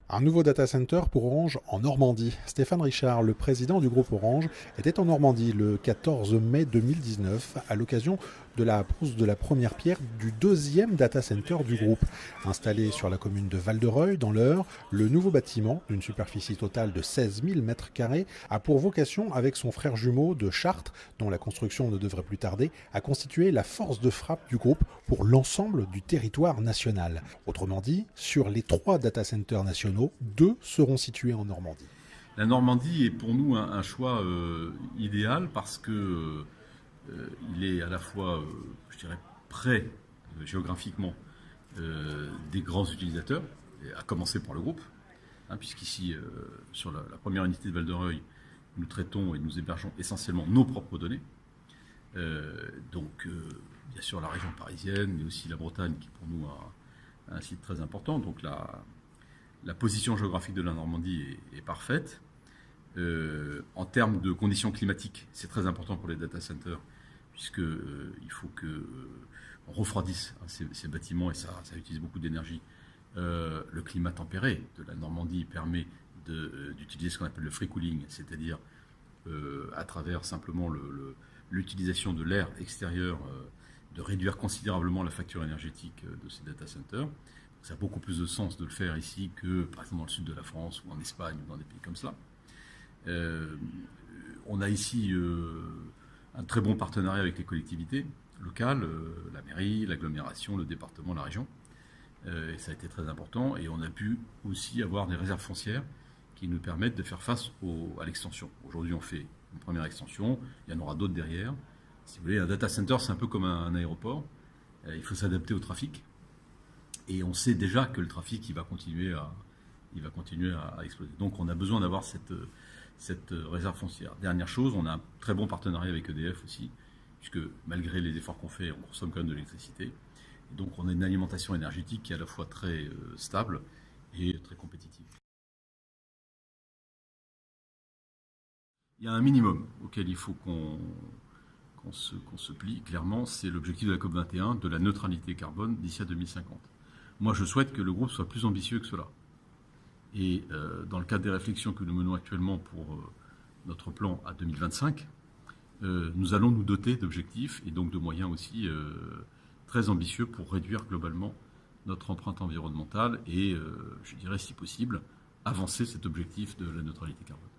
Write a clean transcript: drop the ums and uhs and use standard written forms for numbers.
Un nouveau data center pour Orange en Normandie. Stéphane Richard, le président du groupe Orange, était en Normandie le 14 mai 2019 à l'occasion de la pose de la première pierre du deuxième data center du groupe. Installé sur la commune de Val-de-Reuil, dans l'Eure, le nouveau bâtiment, d'une superficie totale de 16 000 mètres carrés, a pour vocation, avec son frère jumeau de Chartres, dont la construction ne devrait plus tarder, à constituer la force de frappe du groupe pour l'ensemble du territoire national. Autrement dit, sur les 3 data centers nationaux, 2 seront situés en Normandie. La Normandie est pour nous un choix idéal parce que il est à la fois, je dirais, près géographiquement des grands utilisateurs, à commencer par le groupe, puisqu'ici, sur la première unité de Val-de-Reuil, nous traitons et nous hébergeons essentiellement nos propres données. Donc, bien sûr, la région parisienne, mais aussi la Bretagne, qui pour nous a un site très important. Donc, la position géographique de la Normandie est parfaite. En termes de conditions climatiques, c'est très important pour les data centers, puisqu'il faut qu'on refroidisse ces bâtiments et ça utilise beaucoup d'énergie. Le climat tempéré de la Normandie permet d'utiliser ce qu'on appelle le free cooling, c'est-à-dire à travers simplement l'utilisation de l'air extérieur, de réduire considérablement la facture énergétique de ces data centers. Ça a beaucoup plus de sens de le faire ici que, par exemple, dans le sud de la France ou en Espagne ou dans des pays comme cela. On a ici un très bon partenariat avec les collectivités locales, la mairie, l'agglomération, le département, la région. Et ça a été très important. Et on a pu aussi avoir des réserves foncières qui nous permettent de faire face à l'extension. Aujourd'hui, on fait une première extension. Il y en aura d'autres derrière. Si vous voulez, un data center, c'est un peu comme un aéroport. Il faut s'adapter au trafic. Et on sait déjà que le trafic, il va continuer à exploser. Donc on a besoin d'avoir cette réserve foncière. Dernière chose, on a un très bon partenariat avec EDF aussi, puisque malgré les efforts qu'on fait, on consomme quand même de l'électricité. Et donc on a une alimentation énergétique qui est à la fois très stable et très compétitive. Il y a un minimum auquel il faut qu'on se plie, clairement, c'est l'objectif de la COP21 de la neutralité carbone d'ici à 2050. Moi, je souhaite que le groupe soit plus ambitieux que cela. Et dans le cadre des réflexions que nous menons actuellement pour notre plan à 2025, nous allons nous doter d'objectifs et donc de moyens aussi très ambitieux pour réduire globalement notre empreinte environnementale et, je dirais, si possible, avancer cet objectif de la neutralité carbone.